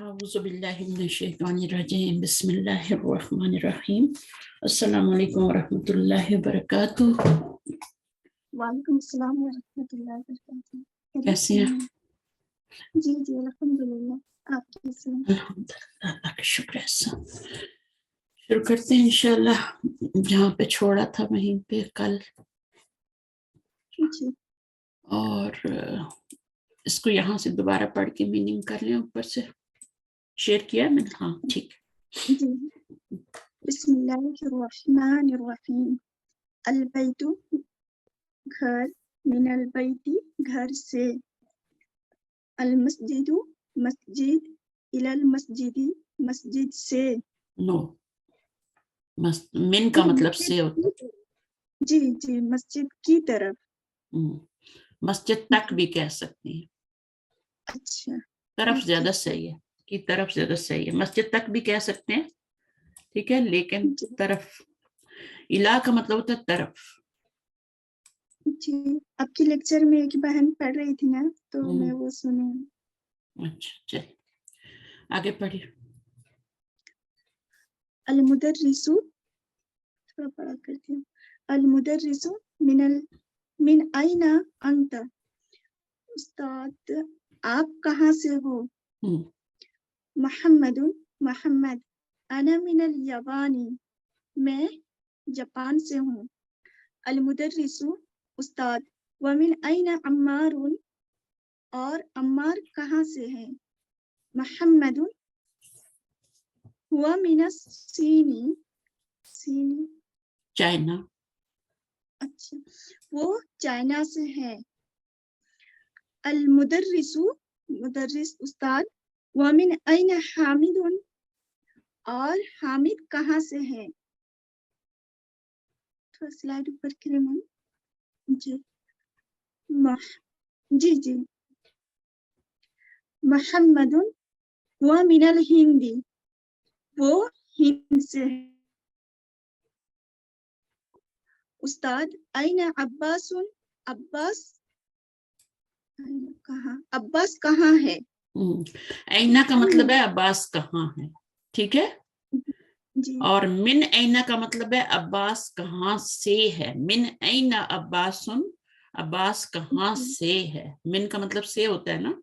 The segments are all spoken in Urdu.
أعوذ بالله من الشيطان الرجيم بسم الله الرحمن الرحيم السلام علیکم ورحمۃ اللہ وبرکاتہ. وعلیکم السلام ورحمۃ اللہ وبرکاتہ. کیسے ہیں؟ جی جی الحمدللہ. آپ کیسے ہیں؟ الحمدللہ، اللہ کا شکر ہے. شروع کرتے ہیں انشاءاللہ جہاں پہ چھوڑا تھا وہیں پہ کل. جی اور اس کو یہاں سے دوبارہ پڑھ کے میننگ کر لیں. اوپر سے شیئر کیا میں نے؟ ہاں ٹھیک. جی. بسم اللہ الرحمن الرحیم. البیت گھر، من البیتی گھر سے، المسجد مسجد، الی المسجد مسجد سے. نو، من کا مطلب سے ہوتا ہے. جی جی مسجد کی طرف. مسجد تک بھی کہہ سکتی ہیں. اچھا طرف زیادہ صحیح ہے، کی طرف زیادہ صحیح ہے. مسجد تک بھی کہہ سکتے ہیں ٹھیک ہے، لیکن جی طرف، الہ کا مطلب ہوتا ہے طرف. جی. آپ کی لیکچر میں ایک بہن پڑھ رہی تھی نا تو میں وہ سنی. اچھا چلیے آگے پڑھیے. المدرس، تھوڑا پڑھا کرتی ہوں. المدرس من أين أنت؟ استاد آپ کہاں سے ہو؟ محمد محمد. أنا من اليابان، میں جاپان سے ہوں. المدرس استاد. ومن أين عمار، اور عمار کہاں سے ہے؟ محمد هو من الصين، صین. چائنا. اچھا وہ چائنا سے ہے. المدرس مدرس استاد. ومن أين حامد، اور حامد کہاں سے ہے؟ تھوڑا سلائڈ اوپر کریں میم. جی جی جی. محمد ومن الہند، وہ ہند سے ہے. استاد أين عباس، عباس کہاں، عباس کہاں ہے؟ اینا کا مطلب ہے عباس کہاں ہے ٹھیک ہے. جی اور من اینا کا مطلب ہے عباس کہاں سے ہے. من اینا عباس، عباس کہاں سے ہے. من کا مطلب سے ہوتا ہے نا.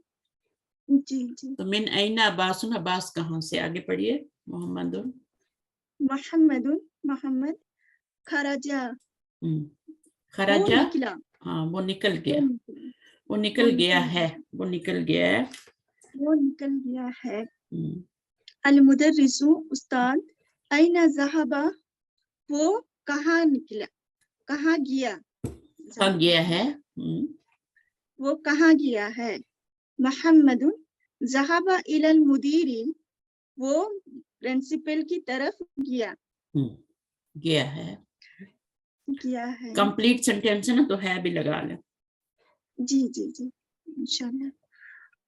جی جی. تو من اینا عباس، عباس کہاں سے. آگے پڑھیے. محمد محمد محمد. خرجا، وہ خرجا، نکلا. ہاں وہ نکل گیا. وہ وہ نکل گیا ہے، وہ نکل گیا ہے. وہ نکل گیا ہے. المدرس استاد. أين ذهب، وہ کہاں نکلا، کہاں گیا. کہاں گیا ہے. وہ کہاں گیا ہے. محمد ذهب إلى المدير، وہ پرنسپل کی طرف گیا. گیا ہے. گیا ہے. کمپلیٹ سینٹینس ہے نا تو ہے بھی لگا لیں. جی جی جی انشاءاللہ.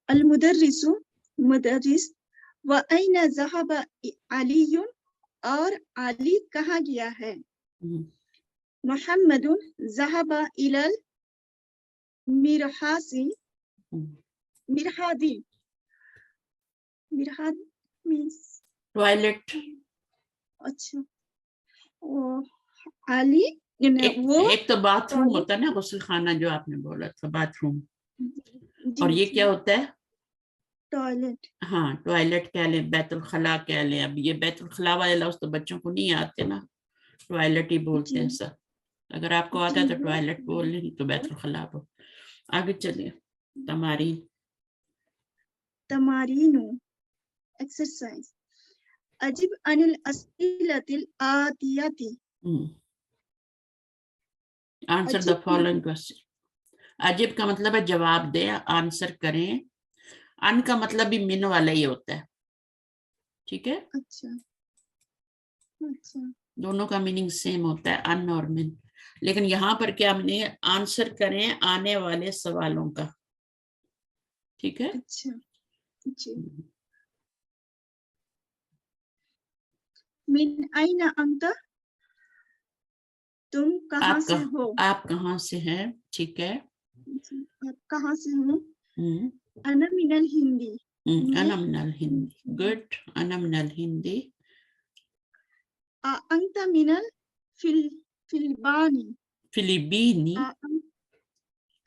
المدرس مدرس. وأين ذهب علی، اور علی کہاں گیا ہے. محمد ذهب إلى المرحاض، مرحاضی، مرحاض means ٹوائلٹ. اچھا علی وہ ایک تو باتھ روم ہوتا ہے نا، غسل خانہ جو آپ نے بولا تھا، باتھ روم. اور یہ کیا ہوتا ہے؟ ٹوائلٹ. ہاں ٹوائلٹ کہہ لیں، بیت الخلاء کہہ لیں. اب یہ بیت الخلاء والے لفظ تو بچوں کو نہیں آتے نا، ٹوائلٹ ہی بولتے ہیں سب. اگر آپ کو آتا ہے تو ٹوائلٹ بول لیں، تو بیت الخلاء بول. آگے چلیے. تمارین. تمارین ایکسرسائز. اجب عن الاسئلۃ الآتیۃ. Answer the following question. عجب کا مطلب ہے جواب دیں، آنسر کریں. ان کا مطلب بھی من والا ہی ہوتا ہے ٹھیک ہے. اچھا اچھا. دونوں کا میننگ سیم ہوتا ہے، ان اور من. لیکن یہاں پر کیا ہم نے آنسر کریں آنے والے سوالوں کا ٹھیک ہے. اچھا جی. من أين أنت، تم کہاں سے ہو. آپ کہاں سے ہیں ٹھیک ہے. آپ کہاں سے ہو. ہوں. أنا من الهند، أنا من الهند. Good. أنا من الهند. أنت من الفلبيني. فلبيني.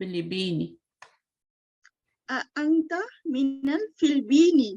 فلبيني. أنت من الفلبيني.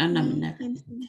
أنا من الهند.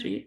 3.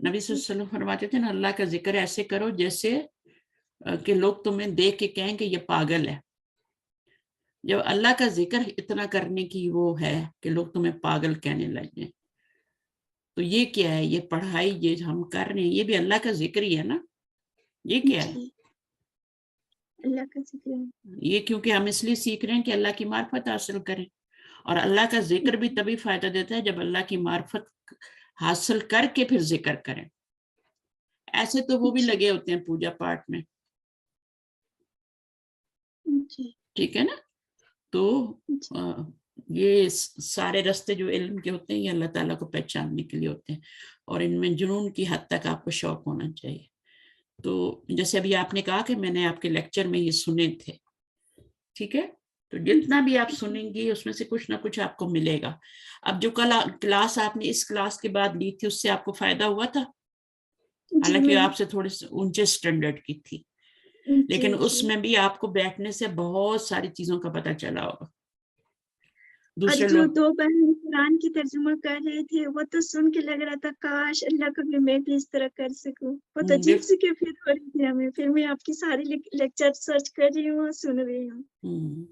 نبی صلی اللہ علیہ وسلم فرماتے تھے نا اللہ کا ذکر ایسے کرو جیسے کہ لوگ تمہیں دیکھ کے کہیں کہ یہ پاگل ہے. جب اللہ کا ذکر اتنا کرنے کی وہ ہے کہ لوگ تمہیں پاگل کہنے لگ جائیں, تو یہ کیا ہے؟ یہ پڑھائی یہ ہم کر رہے ہیں یہ بھی اللہ کا ذکر ہی ہے نا. یہ کیا ہے؟ اللہ کا ذکر ہے. یہ کیونکہ ہم اس لیے سیکھ رہے ہیں کہ اللہ کی معرفت حاصل کریں, اور اللہ کا ذکر بھی تبھی فائدہ دیتا ہے جب اللہ کی معرفت حاصل کر کے پھر ذکر کریں. ایسے تو وہ بھی لگے ہوتے ہیں پوجا پاٹ میں, ٹھیک ہے نا. تو یہ سارے راستے جو علم کے ہوتے ہیں یہ اللہ تعالیٰ کو پہچاننے کے لیے ہوتے ہیں, اور ان میں جنون کی حد تک آپ کو شوق ہونا چاہیے. تو جیسے ابھی آپ نے کہا کہ میں نے آپ کے لیکچر میں یہ سنے تھے, ٹھیک ہے, تو جتنا بھی آپ سنیں گی اس میں سے کچھ نہ کچھ آپ کو ملے گا. اب جو کلاس آپ نے اس کلاس کے بعد لی تھی اس سے آپ کو فائدہ ہوا تھا, حالانکہ آپ سے تھوڑے سے اونچے سٹینڈرڈ کی تھی, لیکن اس میں بھی آپ کو بیٹھنے سے بہت ساری چیزوں کا پتہ چلا ہوگا. دوسرے جو لوگ 2 بہن قرآن کی ترجمہ کر رہے تھے وہ تو سن کے لگ رہا تھا کاش اللہ کو بھی میں بھی اس طرح کر سکوں. بہت عجیب سی کیفیت ہو رہی تھی ہمیں. پھر میں آپ کی ساری لیکچر سرچ کر رہی ہوں اور سن رہی ہوں.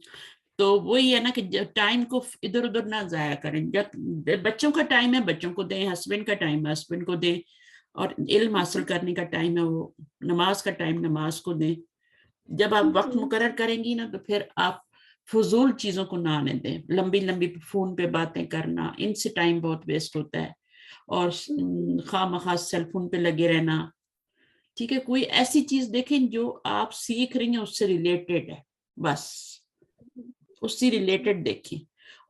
تو وہی ہے نا کہ ٹائم کو ادھر ادھر نہ ضائع کریں. جب بچوں کا ٹائم ہے بچوں کو دیں, ہسبینڈ کا ٹائم ہے ہسبینڈ کو دیں, اور علم حاصل کرنے کا ٹائم ہے وہ نماز کا ٹائم نماز کو دیں. جب آپ وقت مقرر کریں گی نا تو پھر آپ فضول چیزوں کو نہ آنے دیں. لمبی لمبی فون پہ باتیں کرنا, ان سے ٹائم بہت ویسٹ ہوتا ہے, اور خواہ مخواہ سیل فون پہ لگے رہنا. ٹھیک ہے, کوئی ایسی چیز دیکھیں جو آپ سیکھ رہی ہیں اس سے ریلیٹڈ ہے, بس اس سے ریلیٹڈ دیکھیں.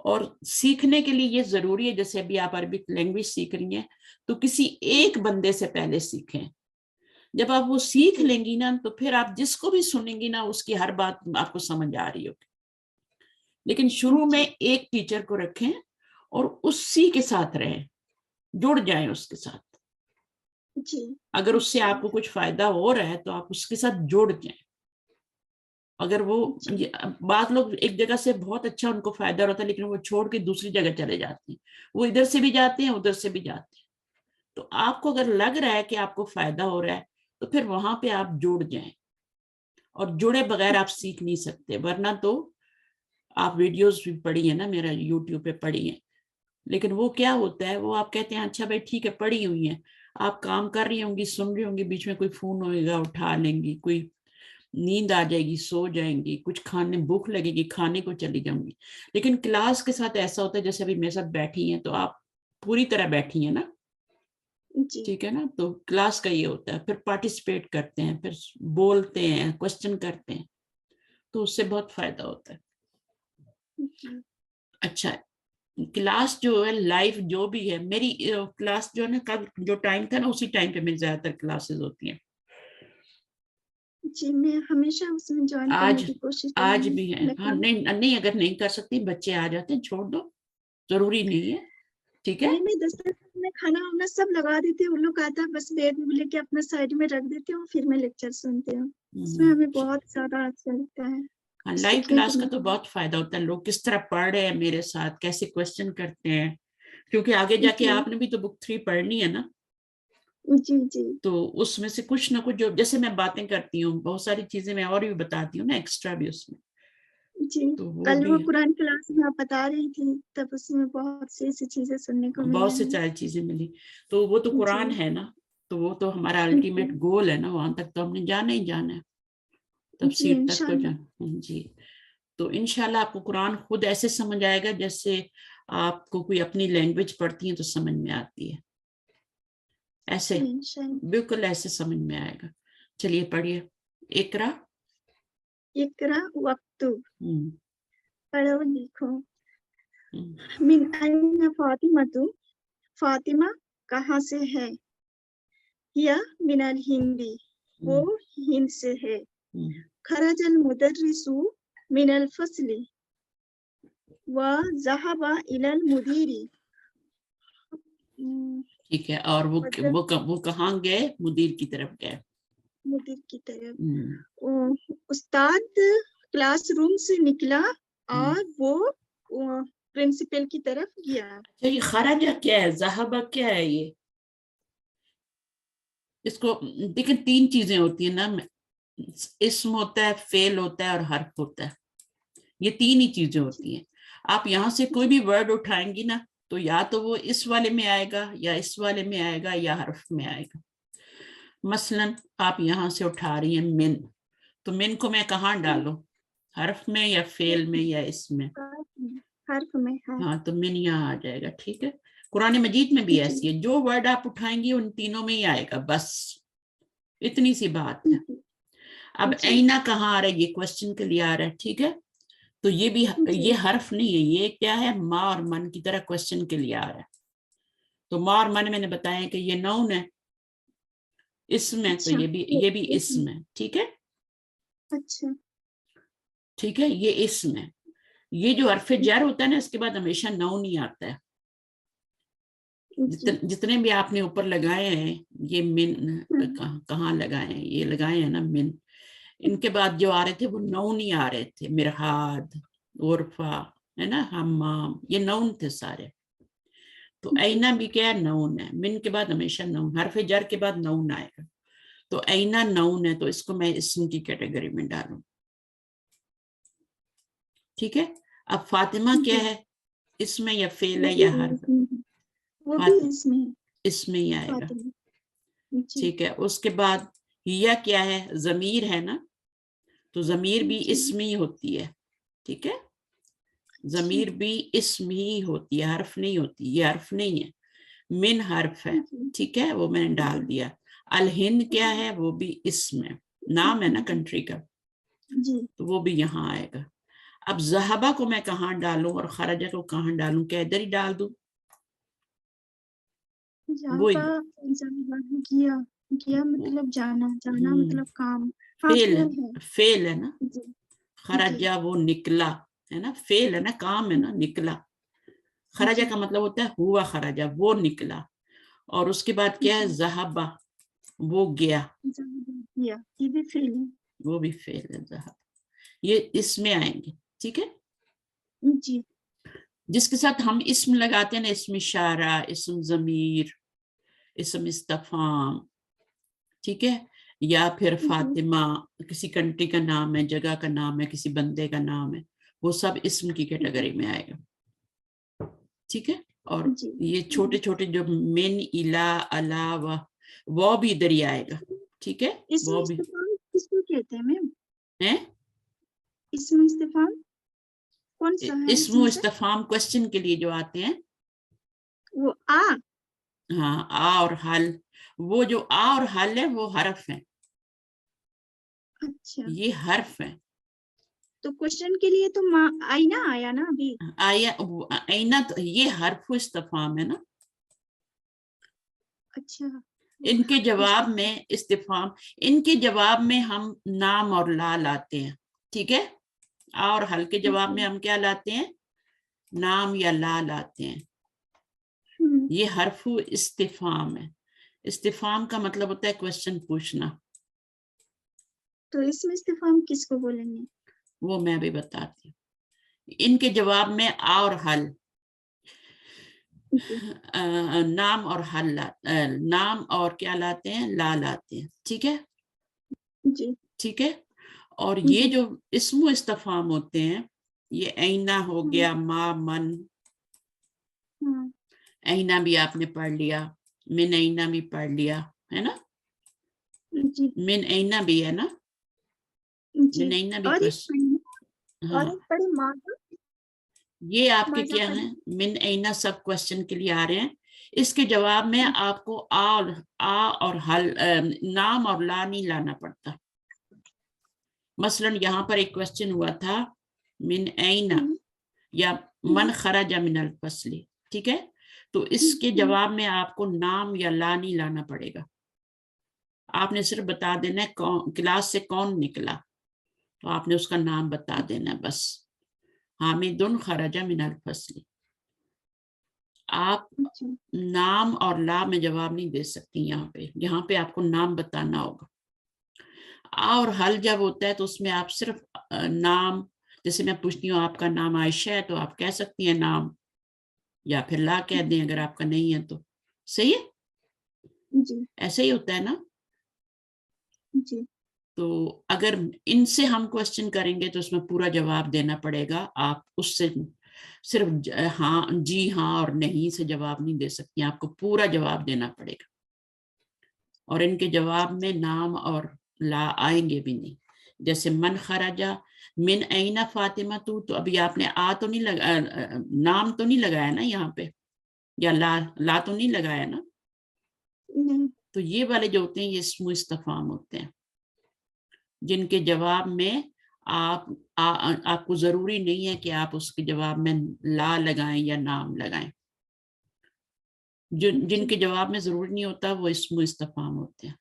اور سیکھنے کے لیے یہ ضروری ہے, جیسے ابھی آپ عربک لینگویج سیکھ رہی ہیں تو کسی ایک بندے سے پہلے سیکھیں. جب آپ وہ سیکھ لیں گی نا تو پھر آپ جس کو بھی سنیں گی نا اس کی ہر بات آپ کو سمجھ آ رہی ہوگی. لیکن شروع میں ایک ٹیچر کو رکھیں اور اسی کے ساتھ رہیں, جڑ جائیں اس کے ساتھ. اگر اس سے آپ کو کچھ فائدہ ہو رہا ہے تو آپ اس کے ساتھ جڑ جائیں. اگر وہ بعض لوگ ایک جگہ سے بہت اچھا ان کو فائدہ ہوتا ہے لیکن وہ چھوڑ کے دوسری جگہ چلے جاتے ہیں, وہ ادھر سے بھی جاتے ہیں ادھر سے بھی جاتے ہیں. تو آپ کو اگر لگ رہا ہے کہ آپ کو فائدہ ہو رہا ہے تو پھر وہاں پہ آپ جڑ جائیں, اور جڑے بغیر آپ سیکھ نہیں سکتے. ورنہ تو آپ ویڈیوز بھی پڑھی ہیں نا, میرا یوٹیوب پہ پڑھی ہیں, لیکن وہ کیا ہوتا ہے, وہ آپ کہتے ہیں اچھا بھائی ٹھیک ہے پڑھی ہوئی ہیں, آپ کام کر رہی ہوں گی سن رہی ہوں گی, بیچ میں کوئی فون ہوئے گا اٹھا لیں گی, کوئی نیند آ جائے گی سو جائیں گی, کچھ کھانے بھوک لگے گی کھانے کو چلی جاؤں گی. لیکن کلاس کے ساتھ ایسا ہوتا ہے جیسے ابھی میرے ساتھ بیٹھی ہیں تو آپ پوری طرح بیٹھی ہیں نا, ٹھیک ہے نا. تو کلاس کا یہ ہوتا ہے, پھر پارٹیسپیٹ کرتے ہیں, پھر بولتے ہیں, کوشچن کرتے ہیں, تو اس سے بہت فائدہ ہوتا ہے. اچھا, کلاس جو ہے لائف جو بھی ہے, میری کلاس جو ہے نا کل جو ٹائم تھا نا اسی ٹائم پہ میری زیادہ تر کلاسز ہوتی ہیں. میں ہمیشہ اس میں جوائن کرنے کی کوشش کروں آج بھی ہے. ہاں نہیں اگر نہیں کر سکتی بچے آ جاتے ہیں, چھوڑ دو, ضروری نہیں ہے, ٹھیک ہے. نہیں میں 10 منٹ میں کھانا وانا سب لگا دیتی ہوں, ان لوگ آتا ہے بس بیگ لے کے اپنا سائڈ میں رکھ دیتی ہوں, پھر میں لیکچر سنتی ہوں. اس میں ہمیں بہت زیادہ اچھا لگتا ہے. لائیو کلاس کا تو بہت فائدہ ہوتا ہے, لوگ کس طرح پڑھ رہے ہیں میرے ساتھ, کیسے کوشچن کرتے ہیں, کیونکہ آگے جا کے آپ نے بھی تو بک 3 پڑھنی ہے نا. تو اس میں سے کچھ نہ کچھ جو جیسے میں باتیں کرتی ہوں بہت ساری چیزیں میں اور بھی بتاتی ہوں نا ایکسٹرا بھی اس میں. کل وہ قرآن کلاس میں آپ بتا رہی تھی تب اس میں بہت سی ایسی چیزیں سننے کو ملی, بہت سی ساری چیزیں ملی. تو وہ تو قرآن ہے نا, تو وہ تو ہمارا الٹیمیٹ گول ہے نا, وہاں تک تو ہم نے جانا ہی جانا ہے, تفسیر تک تو جانا. جی, تو انشاءاللہ آپ کو قرآن خود ایسے سمجھ آئے گا جیسے آپ کو کوئی اپنی لینگویج پڑھتی ہیں تو سمجھ میں آتی ہے, ایسے بالکل ایسے سمجھ میں آئے گا. چلیے پڑھیے. اقرا وقتب, پڑھو لکھو. من این فاطمہ, فاطمہ کہاں سے ہے, یا من الہندی, وہ ہند سے ہے. خرج المدرس من الفصل وذهب الى المدیر. ٹھیک ہے, اور وہ کہاں گئے, مدیر کی طرف گئے. مدیر کی طرف. استاد کلاس روم سے نکلا اور وہ پرنسپل کی طرف گیا. یہ خرج کیا ہے, ذہب کیا ہے, اس کو دیکھیں 3 چیزیں ہوتی ہیں نا، اسم ہوتا ہے، فعل ہوتا ہے اور حرف ہوتا ہے. یہ 3 ہی چیزیں ہوتی ہیں. آپ یہاں سے کوئی بھی ورڈ اٹھائیں گی نا تو یا تو وہ اس والے میں آئے گا یا اس والے میں آئے گا یا حرف میں آئے گا. مثلا آپ یہاں سے اٹھا رہی ہیں من، تو من کو میں کہاں ڈالوں؟ حرف میں یا فعل میں یا اس میں؟ حرف میں. ہاں تو من یہاں آ جائے گا. ٹھیک ہے، قرآن مجید میں بھی ایسی ہے، جو ورڈ آپ اٹھائیں گی ان تینوں میں ہی آئے گا. بس اتنی سی بات ہے. اب اینا کہاں آ رہا ہے؟ یہ کوشچن کے لیے آ رہا ہے. ٹھیک ہے، تو یہ بھی یہ حرف نہیں ہے، یہ کیا ہے؟ ما اور من کی طرح کوشچن کے لیے آ رہا ہے. تو ما اور من میں نے بتایا کہ یہ نون ہے، اسم ہے، تو یہ بھی اسم ہے. ٹھیک ہے، اچھا ٹھیک ہے، یہ اسم ہے. یہ جو حرف جر ہوتا ہے نا اس کے بعد ہمیشہ نون ہی آتا ہے. جتنے بھی آپ نے اوپر لگائے ہیں، یہ من کہاں لگائے ہیں؟ یہ لگائے ہیں نا من. ان کے بعد جو آ رہے تھے وہ نون ہی آ رہے تھے. مرحاد، غرفہ، ہے نا، حمام، یہ نون تھے سارے. تو اینا بھی کیا ہے؟ نون ہے. من کے بعد ہمیشہ نون، حرف جر کے بعد نون آئے گا. تو اینا نون ہے تو اس کو میں اسم کی کیٹیگری میں ڈالوں. ٹھیک ہے، اب فاطمہ کیا ہے؟ اسم یا فعل ہے یا حرف؟ وہ بھی اس میں ہی آئے گا. ٹھیک ہے، اس کے بعد یا کیا ہے؟ ضمیر ہے نا، تو ضمیر بھی اسم ہی ہوتی ہے. ٹھیک ہے، ضمیر بھی اسم ہی ہوتی ہے، حرف نہیں ہوتی. یہ حرف نہیں ہے، من حرف ہے. ٹھیک ہے، وہ میں نے ڈال دیا. الہند کیا ہے؟ وہ بھی اسم ہے، نام ہے نا کنٹری کا، تو وہ بھی یہاں آئے گا. اب ذہبہ کو میں کہاں ڈالوں اور خرجہ کو کہاں ڈالوں؟ کیا ادھر ہی ڈال دوں؟ کیا مطلب جانا مطلب کام. فعل ہے نا. خرجہ وہ نکلا ہے نا، فعل ہے نا، کام ہے نا، نکلا. خرجہ کا مطلب ہوتا ہے ہوا خرجہ، وہ نکلا. اور اس کے بعد کیا ہے؟ ذہبہ، وہ گیا، وہ بھی فعل ہے. ذہب، یہ اس میں آئیں گے. ٹھیک ہے، جس کے ساتھ ہم اسم لگاتے ہیں نا، اسم اشارہ، اسم ضمیر، اسم استفہام. ٹھیک ہے، یا پھر فاطمہ کسی کنٹری کا نام ہے، جگہ کا نام ہے، کسی بندے کا نام ہے، وہ سب اسم کی کیٹیگری میں آئے گا. ٹھیک ہے، اور یہ چھوٹے چھوٹے جو من، الا، الا، وہ بھی ادھر ہی آئے گا. ٹھیک ہے، وہ بھی کس کو کہتے ہیں میم؟ اسم استفہام کون سا ہے؟ اسم استفہام کوشچن کے لیے جو آتے ہیں، وہ ہاں، اور حل. وہ جو اور حل ہے وہ حرف ہیں. اچھا، یہ حرف ہیں. تو کوشچن کے لیے تو آئینہ آیا نا ابھی. آئینہ تو یہ حرف استفہام ہے نا. اچھا، ان کے جواب میں استفہام، ان کے جواب میں ہم نام اور لا لاتے ہیں. ٹھیک ہے، اور حل کے جواب میں ہم کیا لاتے ہیں؟ نام یا لا لاتے ہیں. یہ حرف استفہام ہے. استفہام کا مطلب ہوتا ہے کوشچن پوچھنا. تو اسم استفہام کس کو بولیں گے؟ وہ میں بھی بتاتی ہوں. ان کے جواب میں اور حل، نام اور حل، نام اور کیا لاتے ہیں؟ لا لاتے ہیں. ٹھیک ہے، ٹھیک ہے. اور یہ جو اسم و استفہام ہوتے ہیں، یہ اینا ہو گیا، ما، من. اینا بھی آپ نے پڑھ لیا، من اینا بھی پڑھ لیا ہے نا. من اینا بھی ہے نا، من اینا بھی ہاں. یہ آپ کے کیا ہیں؟ من اینا سب کوشچن کے لیے آ رہے ہیں. اس کے جواب میں آپ کو اور حل، نام اور لا نہیں لانا پڑتا. مثلا یہاں پر ایک کوشچن ہوا تھا، من اینا یا من خرج من الفصل. ٹھیک ہے، تو اس کے جواب میں آپ کو نام یا لا نہیں لانا پڑے گا. آپ نے صرف بتا دینا ہے کلاس سے کون نکلا، تو آپ نے اس کا نام بتا دینا بس. حامد خرج من الفصل. آپ نام اور لا میں جواب نہیں دے سکتی. یہاں پہ آپ کو نام بتانا ہوگا. اور حل جب ہوتا ہے تو اس میں آپ صرف نام، جیسے میں پوچھتی ہوں آپ کا نام عائشہ ہے تو آپ کہہ سکتی ہیں نام، یا پھر لا کہہ دیں اگر آپ کا نہیں ہے تو. صحیح ہے، ایسے ہی ہوتا ہے نا. جی تو اگر ان سے ہم کوشچن کریں گے تو اس میں پورا جواب دینا پڑے گا. آپ اس سے صرف ہاں جی ہاں اور نہیں سے جواب نہیں دے سکتی, آپ کو پورا جواب دینا پڑے گا. اور ان کے جواب میں نام اور لا آئیں گے بھی نہیں. جیسے من خرجا من اینا فاطمہ تو ابھی آپ نے تو نہیں لگا, نام تو نہیں لگایا نا یہاں پہ, یا لا تو نہیں لگایا نا. نہیں. تو یہ والے جو ہوتے ہیں یہ اسم استفہام ہوتے ہیں, جن کے جواب میں آپ کو ضروری نہیں ہے کہ آپ اس کے جواب میں لا لگائیں یا نام لگائیں. جن کے جواب میں ضروری نہیں ہوتا وہ اسم استفہام ہوتے ہیں.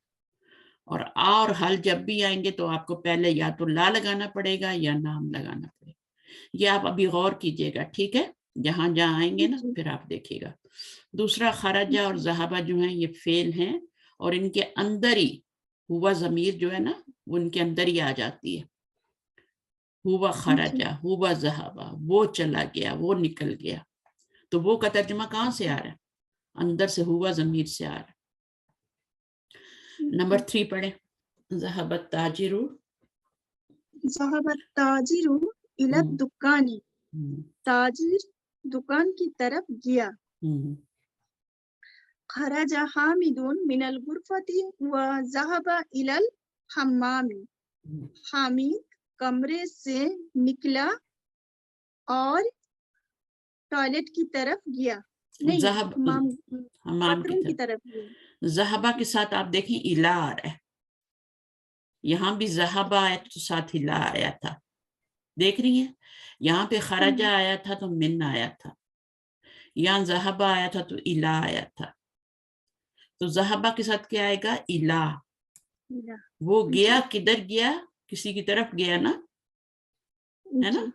اور حل جب بھی آئیں گے تو آپ کو پہلے یا تو لا لگانا پڑے گا یا نام لگانا پڑے گا. یہ آپ ابھی غور کیجئے گا, ٹھیک ہے, جہاں جہاں آئیں گے نا پھر آپ دیکھیے گا. دوسرا خرجہ اور ذہبہ جو ہیں یہ فعل ہیں, اور ان کے اندر ہی ہوا ضمیر جو ہے نا وہ ان کے اندر ہی آ جاتی ہے. ہوا خرجہ, ہوا ذہبہ, وہ چلا گیا, وہ نکل گیا. تو وہ کا ترجمہ کہاں سے آ رہا ہے؟ اندر سے ہوا ضمیر سے آ رہا ہے. نمبر 3 پڑھیں. ذهب التاجر ذهب التاجر الى الدکان. تاجر دکان کی طرف گیا. خرج حامد من الغرفة وذهب الى الحمام. حامد کمرے سے نکلا اور ٹوائلٹ کی طرف گیا. حمام کی طرف. ذهب کے ساتھ آپ دیکھیں الا آ رہا ہے, یہاں بھی ذهب آیا تو ساتھ الا آیا تھا, دیکھ رہی ہیں. یہاں پہ خرجہ آیا تھا تو من آیا تھا, یہاں ذهب آیا تھا تو الا آیا تھا. تو ذهب کے ساتھ کیا آئے گا؟ الا. وہ گیا, کدھر گیا؟ کسی کی طرف گیا نا, ہے نا.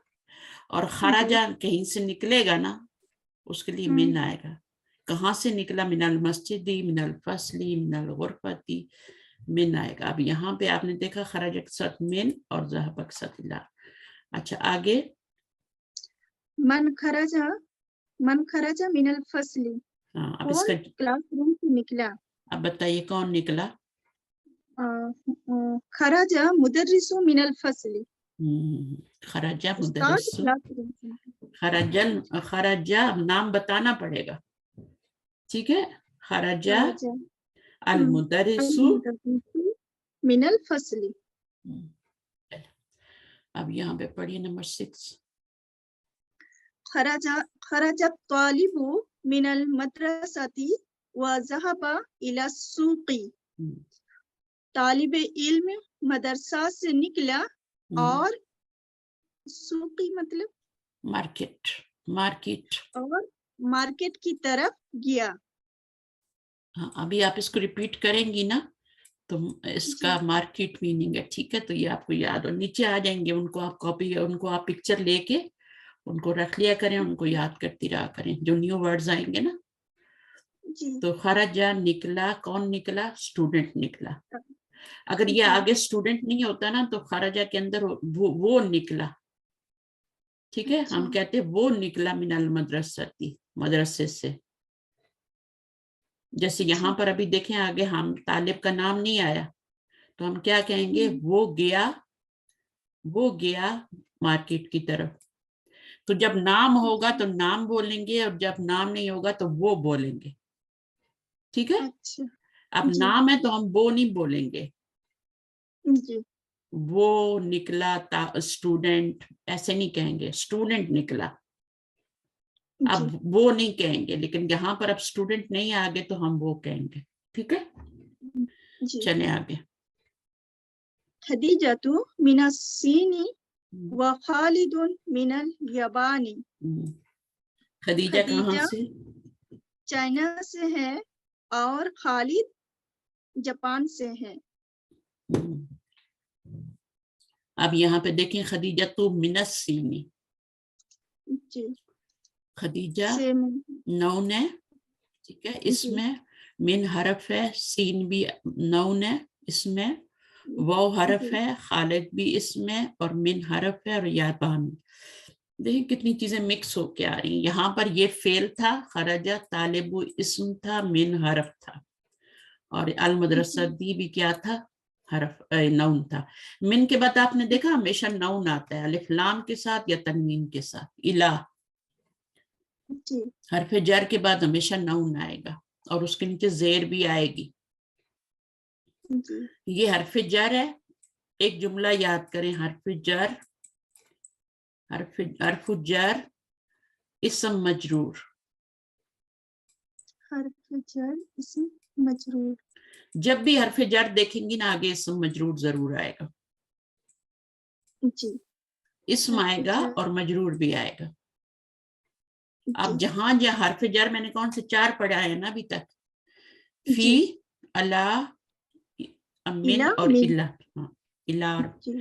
اور خرجہ کہیں سے نکلے گا نا, اس کے لیے من آئے گا. کہاں سے نکلا؟ من المسجد, من الفصل, من الغرفتی, من آئے گا. اب یہاں پہ آپ نے دیکھا خرجہ کے ساتھ من اور ذهب کے ساتھ الا. اچھا آگے. من خرج من الفصل. ہاں, اب اس کا کلاس روم سے نکلا. اب بتائیے کون نکلا؟ خرج مدرس من الفصل. خرجہ مدرس. خرجہ نام بتانا پڑے گا, ٹھیک ہے. خرجہ المدرس من الفصل. اب یہاں پہ پڑھیے نمبر 6. خرج الطالب من المدرسة وذهب إلى السوق. طالب علم مدرسہ سے نکلا اور سوقی مطلب مارکیٹ اور مارکیٹ کی طرف گیا. ہاں, ابھی آپ اس کو ریپیٹ کریں گی نا تو اس کا مارکیٹ میننگ ہے, ٹھیک ہے. تو یہ آپ کو یاد ہو, نیچے آ جائیں گے, ان کو آپ کاپی, ان کو آپ پکچر لے کے ان کو رکھ لیا کریں, ان کو یاد کرتی رہا کریں جو نیو ورڈز آئیں گے نا. تو خرجہ نکلا, کون نکلا؟ اسٹوڈنٹ نکلا. اگر یہ آگے اسٹوڈنٹ نہیں ہوتا نا تو خرجہ کے اندر وہ نکلا, ٹھیک ہے. ہم کہتے ہیں وہ نکلا من المدرستی, مدرسے سے. جیسے یہاں پر ابھی دیکھیں آگے ہم طالب کا نام نہیں آیا تو ہم کیا کہیں گے؟ وہ گیا مارکیٹ کی طرف. تو جب نام ہوگا تو نام بولیں گے, اور جب نام نہیں ہوگا تو وہ بولیں گے, ٹھیک ہے. اب نام ہے تو ہم وہ نہیں بولیں گے. وہ نکلا اسٹوڈنٹ, ایسے نہیں کہیں گے. اسٹوڈنٹ نکلا, اب وہ نہیں کہیں گے, لیکن یہاں پر اب اسٹوڈنٹ نہیں آگے تو ہم وہ کہیں گے, ٹھیک ہے. چلیں آگے. خدیجۃ من الصین وخالد من الیابان. خدیجہ کہاں سے؟ چائنا سے ہے اور خالد جاپان سے ہے. اب یہاں پہ دیکھیں خدیجۃ من الصین. خدیجہ نون ہے, ٹھیک ہے. اس میں من حرف ہے, سین بھی نون ہے اس میں, واو حرف ہے, خالد بھی اس میں, اور من حرف ہے, اور یابان. دیکھیں کتنی چیزیں مکس ہو کے آ رہی ہیں. یہاں پر یہ فعل تھا, خرجہ طالب اسم تھا, من حرف تھا, اور المدرسہ دی بھی کیا تھا؟ حرف نون تھا. من کے بعد آپ نے دیکھا ہمیشہ نون آتا ہے الف لام کے ساتھ یا تنوین کے ساتھ. الہ جی حرف جر کے بعد ہمیشہ نون آئے گا اور اس کے نیچے زیر بھی آئے گی. جی یہ حرف جر ہے. ایک جملہ یاد کریں. حرف جر حرف جر اسم مجرور. حرف جر اسم مجرور. جب بھی حرف جر دیکھیں گی نا آگے اسم مجرور ضرور آئے گا. جی اسم حرف آئے گا جر. اور مجرور بھی آئے گا. اب جی جہاں جہاں حرف جر میں نے کون سے 4 پڑھا ہے نا ابھی تک. فی جی اللہ من الہ اور من. الہ. الہ اور جی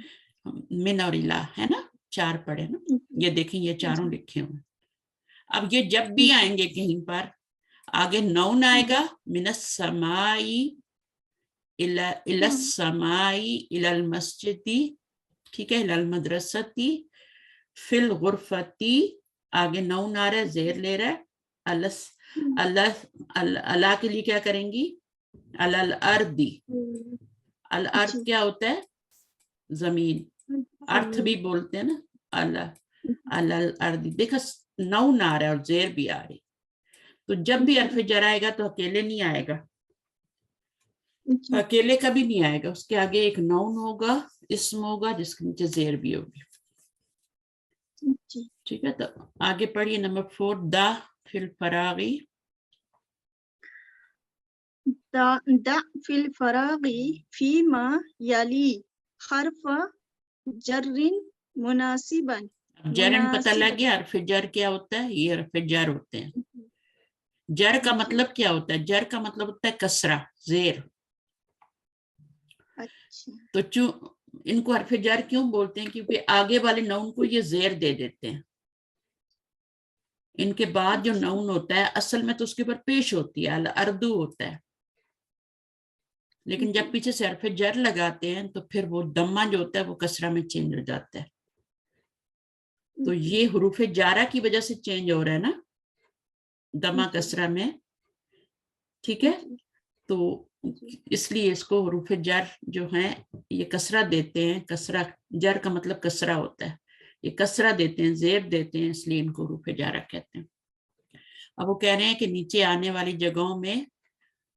من اور الہ ہے نا 4 پڑھے نا. یہ دیکھیں یہ چاروں لکھے ہوئے. اب یہ جب بھی آئیں گے کہیں پر آگے نون آئے گا. من السمائی الی السمائی الی المسجد. ٹھیک ہے. الی المدرستی فی الغرفتی. آگے نون آ رہا ہے زیر لے رہا ہے. اللہ کے لیے کیا کریں گی؟ الارضی. الارض جی کیا ہوتا ہے؟ زمین. ارتھ بھی بولتے ہیں نا. الارض. دیکھا نون آ رہا ہے اور زیر بھی آ رہی. تو جب بھی حرف جر آئے گا تو اکیلے نہیں آئے گا. اکیلے کبھی نہیں آئے گا. اس کے آگے ایک نون ہوگا اسم ہوگا جس کے نیچے زیر بھی ہوگی. ٹھیک ہے. تو آگے پڑھیے نمبر 4. دا فی الفراغی. دا فی الفراغی فی ما یلی حرف جر مناسبا. جرن پتہ لگ گیا. حرف جر کیا ہوتا ہے؟ یہ حرف جر ہوتے ہیں. جر کا مطلب کیا ہوتا ہے؟ جر کا مطلب ہوتا ہے کسرہ زیر. تو ان کو حرف جر کیوں بولتے ہیں؟ کیونکہ آگے والے نون کو یہ زیر دے دیتے ہیں. ان کے بعد جو نون ہوتا ہے اصل میں تو اس کے اوپر پیش ہوتی ہے اردو ہوتا ہے. لیکن جب پیچھے سے حرف جر لگاتے ہیں تو پھر وہ دمہ جو ہوتا ہے وہ کسرہ میں چینج ہو جاتا ہے. تو یہ حروف جارہ کی وجہ سے چینج ہو رہا ہے نا دمہ کسرہ میں. ٹھیک ہے. تو اس لیے اس کو حروف جر جو ہیں یہ کسرہ دیتے ہیں. کسرہ جر کا مطلب کسرہ ہوتا ہے. یہ کسرہ دیتے ہیں زیر دیتے ہیں اس لیے ان کو حروف جارہ کہتے ہیں. اب وہ کہہ رہے ہیں کہ نیچے آنے والی جگہوں میں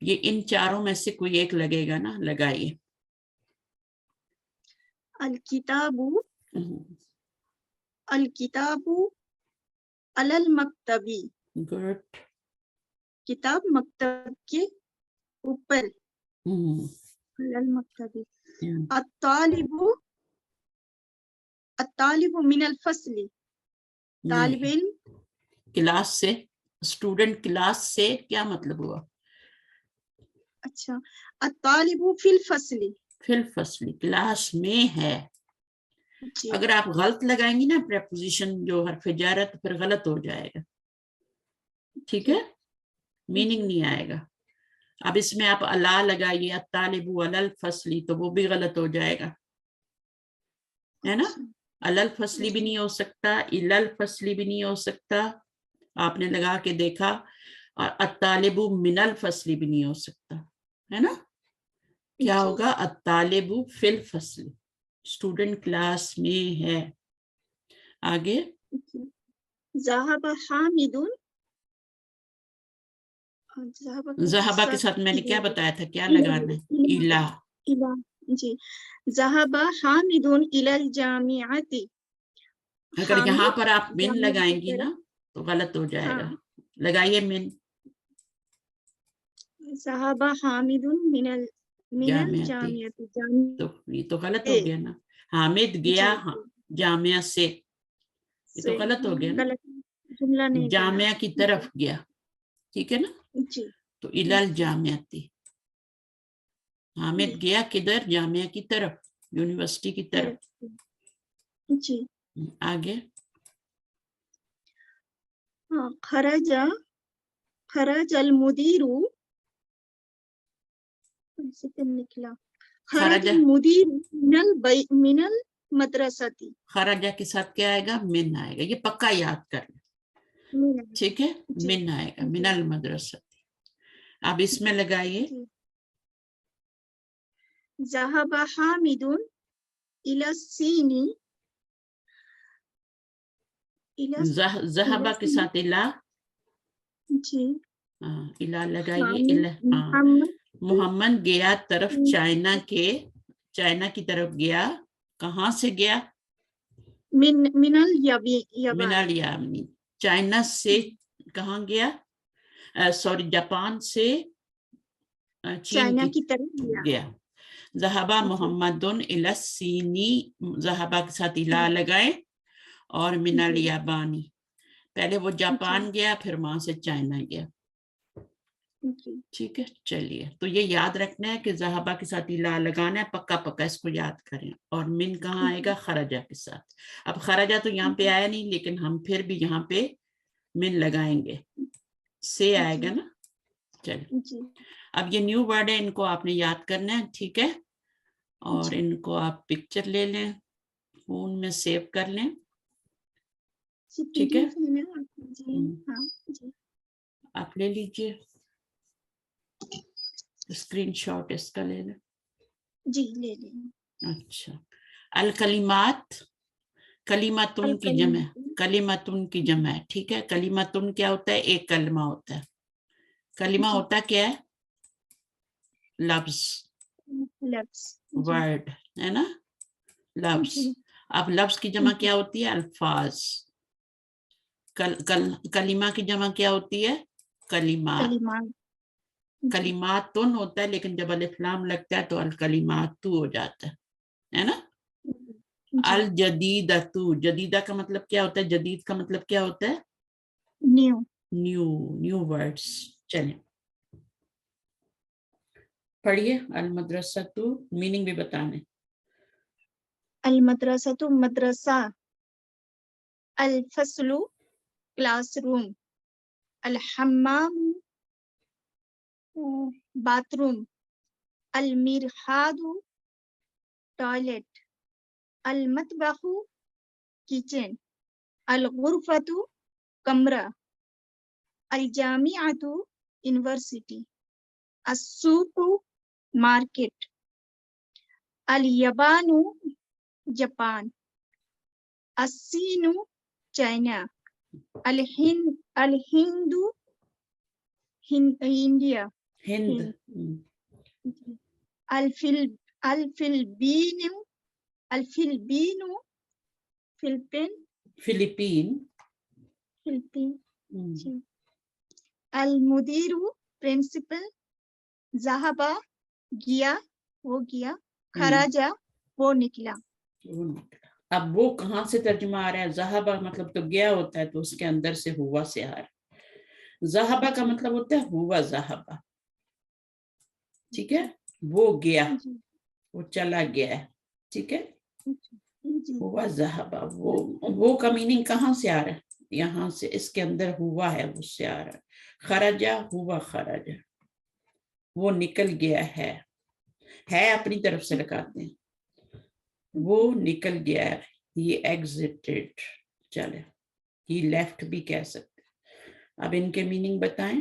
یہ ان چاروں میں سے کوئی ایک لگے گا نا. لگائیے. الکتاب علی المکتبی. گڈ. کتاب مکتب کے اوپر. علی المکتبی. الطالب من الفصل. طالب علم کلاس سے. اسٹوڈنٹ کلاس سے کیا مطلب ہوا؟ اچھا. الطالب فی الفصل. فی الفصل کلاس میں ہے. جی اگر آپ غلط لگائیں گی نا پریپوزیشن جو حرف جر ہے تو پھر غلط ہو جائے گا. ٹھیک ہے. میننگ نہیں آئے گا. اب اس میں آپ الا لگائیے الطالب علی الفصل تو وہ بھی غلط ہو جائے گا ہے نا. علی الفصل بھی نہیں ہو سکتا. الی الفصل بھی نہیں ہو سکتا. آپ نے لگا کے دیکھا. اور الطالب من الفصل بھی نہیں ہو سکتا ہے نا. کیا ہوگا؟ الطالب فی الفصل. اسٹوڈنٹ کلاس میں ہے. آگے. ذهب حامد. ذہبہ کے ساتھ میں نے کیا بتایا تھا کیا لگانا ہے؟ الہ. جی. ذهب حامد الى الجامعة. اگر یہاں پر آپ من لگائیں گی نا تو غلط ہو جائے گا. لگائیے من. ذهب حامد من الجامعة. تو یہ تو غلط ہو گیا نا. حامد گیا جامعہ سے. یہ تو غلط ہو گیا نا. جملہ نہیں جامعہ کی طرف گیا. ٹھیک ہے نا. جی. تو الی الجامعۃ. حامد گیا کدھر؟ جامعہ کی طرف یونیورسٹی کی طرف. جی. آگے. خرج المدیر. نکلا. خرج المدیر من المدرسة. خرجہ کے ساتھ کیا آئے گا؟ من آئے گا. یہ پکا یاد کرنا. ٹھیک ہے. من آئے گا. من المدرسة. اب اس میں لگائیے ذهب حامد إلى الصين ذهبہ کے ساتھ الہ، جی الہ لگائیے، الہ محمد محمد گیا طرف چائنا کے، چائنا کی طرف گیا، کہاں سے گیا؟ من اليابان الیامن، چائنا سے کہاں گیا؟ سوری جاپان سے چین چائنا کی کی طرف گیا۔ ذہبہ محمد الی الصین، ذہبہ کے ساتھ الہ لگائیں، اور من الیابانی، پہلے وہ جاپان گیا پھر وہاں سے چائنا گیا، ٹھیک ہے۔ چلیے تو یہ یاد رکھنا ہے کہ ذہبہ کے ساتھ الہ لگانا ہے، پکا پکا اس کو یاد کریں۔ اور من کہاں آئے گا؟ خرجہ کے ساتھ۔ اب خرجہ تو یہاں پہ آیا نہیں، لیکن ہم پھر بھی یہاں پہ من لگائیں گے، سے آئے گا نا۔ چلیے اب یہ نیو ورڈ ہے، ان کو آپ نے یاد کرنا ہے، ٹھیک ہے۔ اور ان کو آپ پکچر لے لیں، فون میں سیو کر لیں، ٹھیک ہے۔ آپ لے لیجیے اسکرین شاٹ اس کا لے لیں۔ جی لے لیں۔ اچھا، الکلمات، کلیمتن کی جمع، کلیمتن کی جمع ہے، ٹھیک ہے۔ کلیمتن کیا ہوتا ہے؟ ایک کلمہ ہوتا ہے۔ کلمہ ہوتا کیا ہے؟ لفظ، ورڈ ہے نا، لفظ۔ اب لفظ کی جمع کیا ہوتی ہے؟ الفاظ۔ کلمہ کی جمع کیا ہوتی ہے؟ کلمات۔ کلماتن ہوتا ہے، لیکن جب الف لام لگتا ہے تو الکلمات ہو جاتا ہے نا۔ الجدیدۃ، جدیدہ کا مطلب کیا ہوتا ہے؟ جدید کا مطلب کیا ہوتا ہے؟ New, new words. چلیں پڑھیے المدرسۃ، میننگ بھی بتانے۔ المدرسۃ مدرسہ، الفصل کلاس روم، الحمام باتھ روم، المرحاض ٹوائلٹ، المطبخ کچن، الغرفۃ کمرہ، الجامعۃ یونیورسٹی، السوق مارکیٹ، الیابان جاپان، الصین چائنا، الہند انڈیا، ہند، الفلبین فلپین، المدیر پرنسپل، ذہبہ گیا، وہ گیا، خراجہ وہ نکلا۔ اب وہ کہاں سے ترجمہ آ رہا ہے؟ ذہبہ مطلب تو گیا ہوتا ہے، تو اس کے اندر سے ہوا سے آ رہا ہے۔ ذہبہ کا مطلب ہوتا ہے ہوا ذہبہ، ٹھیک ہے، وہ گیا، وہ چلا گیا ہے، ٹھیک ہے۔ ہوا ذہبہ، وہ کا میننگ کہاں سے آ رہا ہے؟ یہاں سے، اس کے اندر ہوا ہے، اس سے آ رہا ہے۔ خرجہ، ہوا خرجہ، وہ نکل گیا ہے اپنی طرف سے لگاتے ہیں، وہ نکل گیا ہے، یہ ایگزٹڈ، چلے یہ لیفٹ بھی کہہ سکتے۔ اب ان کے میننگ بتائیں۔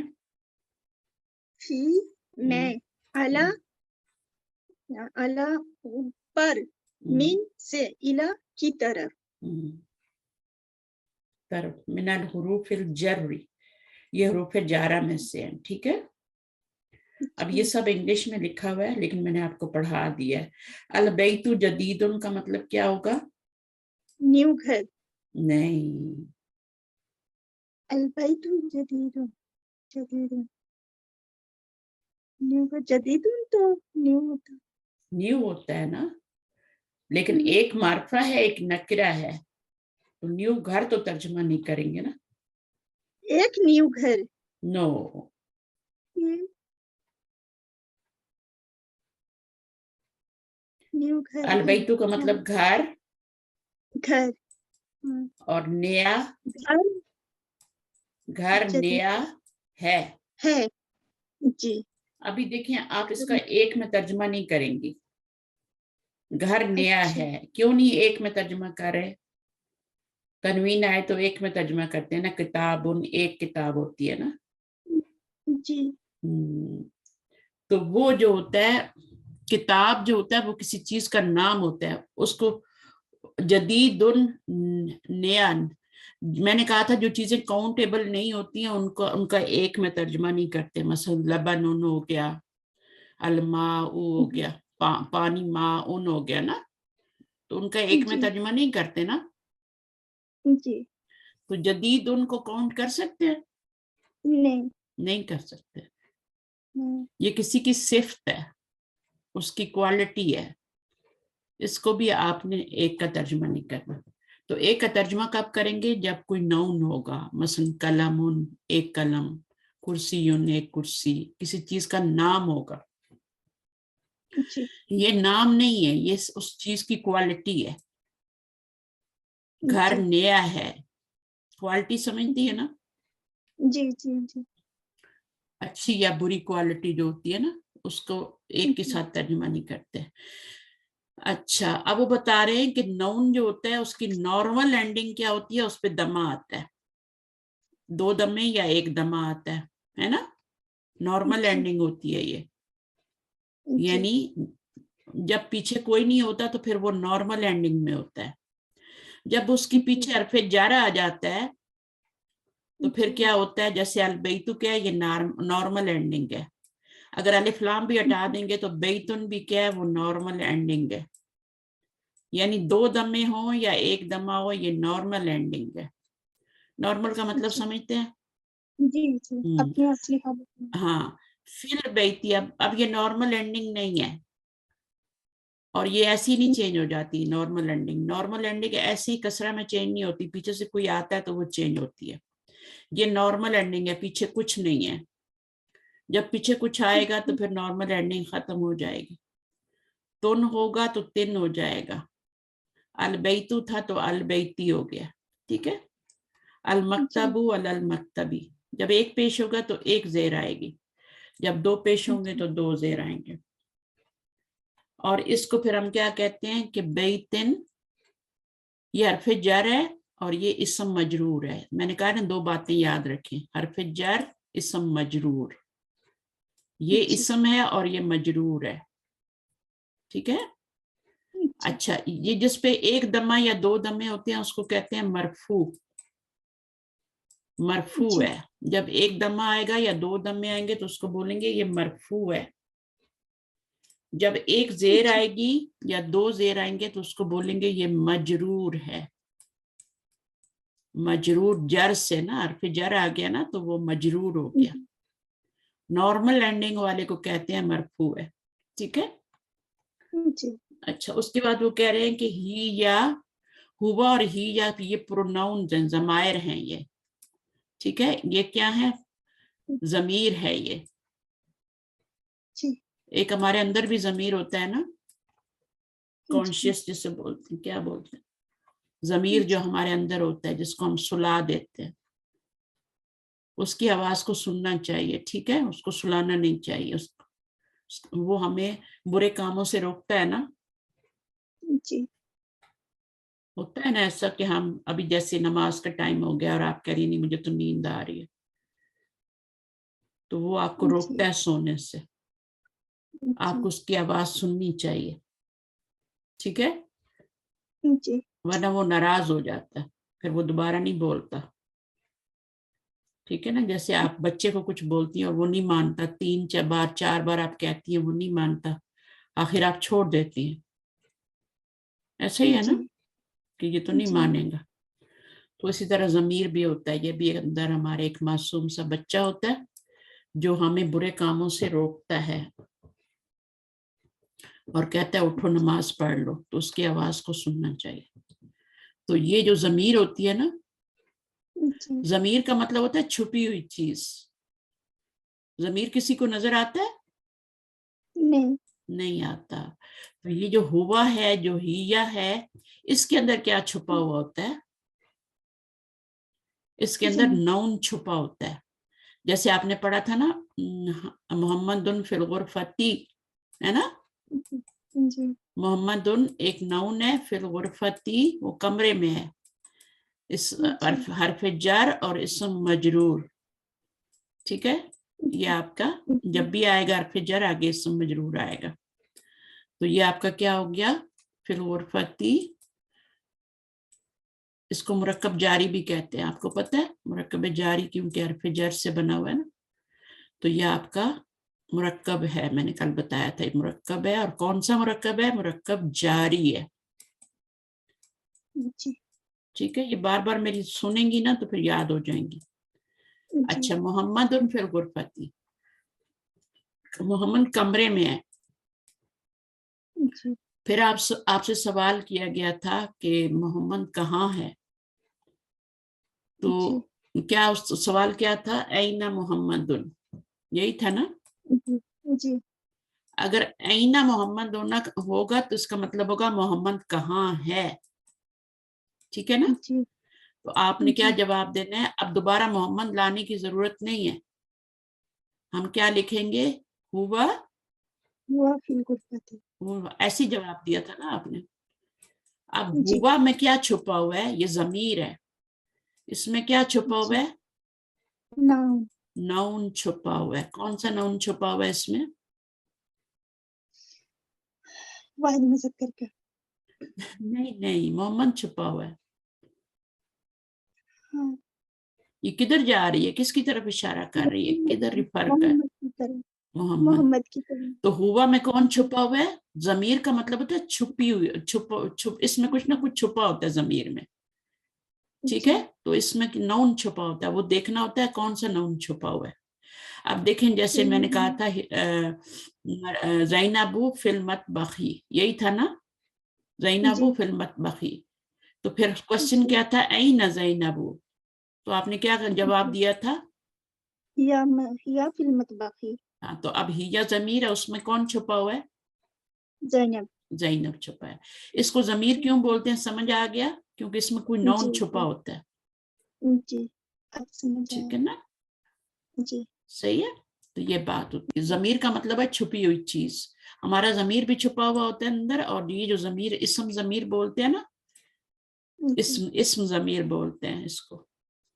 فی میں، علی پر، من سے، الی کی طرف، من الحروف الجر، یہ حروف جارہ میں سے ہیں، ٹھیک ہے۔ اب یہ سب انگلش میں لکھا ہوا ہے، لیکن میں نے آپ کو پڑھا دیا ہے۔ البیت جدید کا مطلب کیا ہوگا؟ نیو گھر۔ نہیں، البیت جدید، نیو گھر، جدید تو نیو ہوتا ہے نا، لیکن ایک معرفہ ہے، ایک نکرہ ہے، تو نیو گھر تو ترجمہ نہیں کریں گے نا۔ ایک نیو گھر، نو، نیو گھر، البیتو کا مطلب گھر، گھر، اور نیا، گھر نیا ہے۔ جی ابھی دیکھیں، آپ اس کا ایک میں ترجمہ نہیں کریں گی، گھر نیا ہے، کیوں نہیں ایک میں ترجمہ کر رہے؟ تنوین آئے تو ایک میں ترجمہ کرتے ہیں نا، کتاب، ایک کتاب ہوتی ہے نا۔ جی تو وہ جو ہوتا ہے کتاب جو ہوتا ہے وہ کسی چیز کا نام ہوتا ہے، اس کو جدید نیا، میں نے کہا تھا جو چیزیں کاؤنٹیبل نہیں ہوتی ہیں ان کا ایک میں ترجمہ نہیں کرتے، مثلا لبن ہو گیا، الماء ہو گیا، پانی ماء ہو گیا نا، تو ان کا ایک میں ترجمہ نہیں کرتے نا، جی تو جدید ان کو کاؤنٹ کر سکتے ہیں؟ نہیں کر سکتے، یہ کسی کی صفت ہے، اس کی کوالٹی ہے، اس کو بھی آپ نے ایک کا ترجمہ نہیں کرنا. تو ایک کا ترجمہ کب کریں گے؟ جب کوئی ناؤن ہوگا، مثلا قلم ایک قلم، کرسی ایک کرسی، کسی چیز کا نام ہوگا. یہ نام نہیں ہے، یہ اس چیز کی کوالٹی ہے. گھر نیا ہے، کوالٹی سمجھتی ہے نا؟ جی جی جی. اچھی یا بری کوالٹی جو ہوتی ہے نا، اس کو ایک کے ساتھ ترجمہ نہیں کرتے. اچھا، اب وہ بتا رہے ہیں کہ نون جو ہوتا ہے اس کی نارمل اینڈنگ کیا ہوتی ہے، اس پہ دمہ آتا ہے، 2 دمے یا 1 دمہ آتا ہے نا، نارمل اینڈنگ ہوتی ہے یہ. یعنی جب پیچھے کوئی نہیں ہوتا تو پھر وہ نارمل اینڈنگ میں ہوتا ہے. جب اس کی پیچھے حرف جر آ جاتا ہے تو پھر کیا ہوتا ہے، جیسے البیتو کیا ہے، یہ نارمل اینڈنگ ہے. اگر الف لام بھی ہٹا دیں گے تو بیتن بھی کیا ہے، وہ نارمل اینڈنگ ہے. یعنی 2 دمے ہوں یا 1 دمہ ہو، یہ نارمل اینڈنگ ہے. نارمل کا مطلب سمجھتے ہیں؟ جی جی، اپنی اصلی حالت میں. ہاں، فی البیتی اب یہ نارمل اینڈنگ نہیں ہے، اور یہ ایسی نہیں چینج ہو جاتی. نارمل اینڈنگ ایسی کسرہ میں چینج نہیں ہوتی، پیچھے سے کوئی آتا ہے تو وہ چینج ہوتی ہے. یہ نارمل اینڈنگ ہے، پیچھے کچھ نہیں ہے. جب پیچھے کچھ آئے گا تو پھر نارمل اینڈنگ ختم ہو جائے گی. تن ہوگا تو تن ہو جائے گا. البیتو تھا تو البیتی ہو گیا. ٹھیک ہے. المکتبو المکتبی، جب 1 پیش ہوگا تو 1 زیر آئے گی، جب 2 پیش ہوں گے تو 2 زیر آئیں گے. اور اس کو پھر ہم کیا کہتے ہیں کہ بیتن، یہ حرف جر ہے اور یہ اسم مجرور ہے. میں نے کہا نا 2 باتیں یاد رکھیں، حرف جر، اسم مجرور. یہ اسم ہے اور یہ مجرور ہے. ٹھیک ہے. اچھا، یہ جس پہ 1 دمہ یا 2 دمے ہوتے ہیں اس کو کہتے ہیں مرفوع. مرفوع ہے. جب 1 دمہ آئے گا یا 2 دمے آئیں گے تو اس کو بولیں گے یہ مرفوع ہے. جب 1 زیر آئے گی یا 2 زیر آئیں گے تو اس کو بولیں گے یہ مجرور ہے. مجرور جر سے نا، حرف جر آ گیا نا تو وہ مجرور ہو گیا. نارمل اینڈنگ والے کو کہتے ہیں مرفوع ہے. ٹھیک ہے. اچھا، اس کے بعد وہ کہہ رہے ہیں کہ ہی یا ہوا اور ہی یا یہ پروناؤن ضمائر ہیں یہ. ٹھیک ہے. یہ کیا ہے؟ ضمیر ہے. یہ ایک ہمارے اندر بھی ضمیر ہوتا ہے نا، کانشیس جسے بولتے ہیں، کیا بولتے ہیں، ضمیر جو ہمارے اندر ہوتا ہے جس کو ہم سلا دیتے ہیں، اس کی آواز کو سننا چاہیے. ٹھیک ہے. اس کو سلانا نہیں چاہیے. وہ ہمیں برے کاموں سے روکتا ہے نا. ہوتا ہے نا ایسا کہ ہم ابھی جیسے نماز کا ٹائم ہو گیا اور آپ کہہ رہی نہیں مجھے تو نیند آ رہی ہے، تو وہ آپ کو روکتا ہے سونے سے. آپ کو اس کی آواز سننی چاہیے. ٹھیک ہے. ورنہ وہ ناراض ہو جاتا ہے، پھر وہ دوبارہ نہیں بولتا. ٹھیک ہے نا. جیسے آپ بچے کو کچھ بولتی ہیں اور وہ نہیں مانتا، 3 بار 4 بار آپ کہتی ہیں وہ نہیں مانتا، آخر آپ چھوڑ دیتی ہیں. ایسا ہی ہے نا کہ یہ تو نہیں مانے گا. تو اسی طرح ضمیر بھی ہوتا ہے. یہ بھی اندر ہمارے ایک معصوم سا بچہ ہوتا ہے جو ہمیں برے کاموں سے روکتا ہے اور کہتا ہے اٹھو نماز پڑھ لو، تو اس کی آواز کو سننا چاہیے. تو یہ جو ضمیر ہوتی ہے نا، ضمیر کا مطلب ہوتا ہے چھپی ہوئی چیز. ضمیر کسی کو نظر آتا ہے؟ نہیں آتا. تو یہ جو ہوا ہے، جو ہیا ہے، اس کے اندر کیا چھپا ہوا ہوتا ہے؟ اس کے اندر نون چھپا ہوتا ہے. جیسے آپ نے پڑھا تھا نا محمد فی الغرفتی، ہے نا. محمد ایک نون ہے، فی الغرفتی وہ کمرے میں ہے. اس حرف جر اور اسم مجرور. ٹھیک ہے. یہ آپ کا جب بھی آئے گا حرف جر آگے اسم مجرور آئے گا. تو یہ آپ کا کیا ہو گیا فی الغرفتی. اس کو مرکب جاری بھی کہتے ہیں, آپ کو پتہ ہے مرکب جاری کیونکہ حرف جر سے بنا ہوا ہے نا, تو یہ آپ کا مرکب ہے, میں نے کل بتایا تھا یہ مرکب ہے. اور کون سا مرکب ہے؟ مرکب جاری ہے. جی ٹھیک ہے, یہ بار بار میری سنیں گی نا تو پھر یاد ہو جائیں گی. اچھا, محمد فی الغرفتی, محمد کمرے میں ہے. جی پھر آپ سے سوال کیا گیا تھا کہ محمد کہاں ہے, تو کیا سوال کیا تھا؟ اینا محمد, یہی تھا نا. جی جی اگر اینا محمد ہوگا تو اس کا مطلب ہوگا محمد کہاں ہے. ٹھیک ہے نا. جی تو آپ نے کیا جواب دینا ہے؟ اب دوبارہ محمد لانے کی ضرورت نہیں ہے, ہم کیا لکھیں گے؟ ہوا فی الغرفتی. ایسی جواب دیا تھا نا آپ نے. اب جی ہوا میں کیا چھپا ہوا ہے؟ یہ ضمیر ہے. اس میں کیا چھپا ہوا ہے؟ ناؤن. نون چھپا ہوا ہے. کون سا نون چھپا ہوا ہے اس میں؟ واحد مذکر کا. نہیں, محمد چھپا ہوا ہے. ہاں, یہ کدھر جا رہی ہے؟ کس کی طرف اشارہ کر رہی ہے؟ کدھر ریفر کر؟ محمد کی طرف. محمد. محمد کی طرف. تو ہوا میں کون چھپا ہوا ہے؟ ضمیر کا مطلب ہوتا ہے چھپی ہوئی, اس میں کچھ نہ کچھ چھپا ہوتا ہے ضمیر میں. ٹھیک ہے, تو اس میں نون چھپا ہوتا ہے, وہ دیکھنا ہوتا ہے کون سا نون چھپا ہوا ہے. اب دیکھیں, جیسے میں نے کہا تھا زینبو فی المطبخی, یہی تھا نا, زینبو فی المطبخی. تو پھر کوشچن کیا تھا؟ این زینبو. تو آپ نے کیا جواب دیا تھا؟ یا فی المطبخی. ہاں, تو اب ہیا ضمیر ہے, اس میں کون چھپا ہوا ہے؟ زینب. زینب چھپا ہے. اس کو ضمیر کیوں بولتے ہیں؟ سمجھ آ گیا, کیونکہ اس میں کوئی نون چھپا ہوتا ہے. جی اب سمجھ آیا. ٹھیک ہے نا. جی صحیح ہے. تو یہ بات ہوتی ہے, ضمیر کا مطلب ہے چھپی ہوئی چیز. ہمارا ضمیر بھی چھپا ہوا ہوتا ہے اندر, اور یہ جو ضمیر اسم ضمیر بولتے ہیں نا, اسم ضمیر بولتے ہیں اس کو.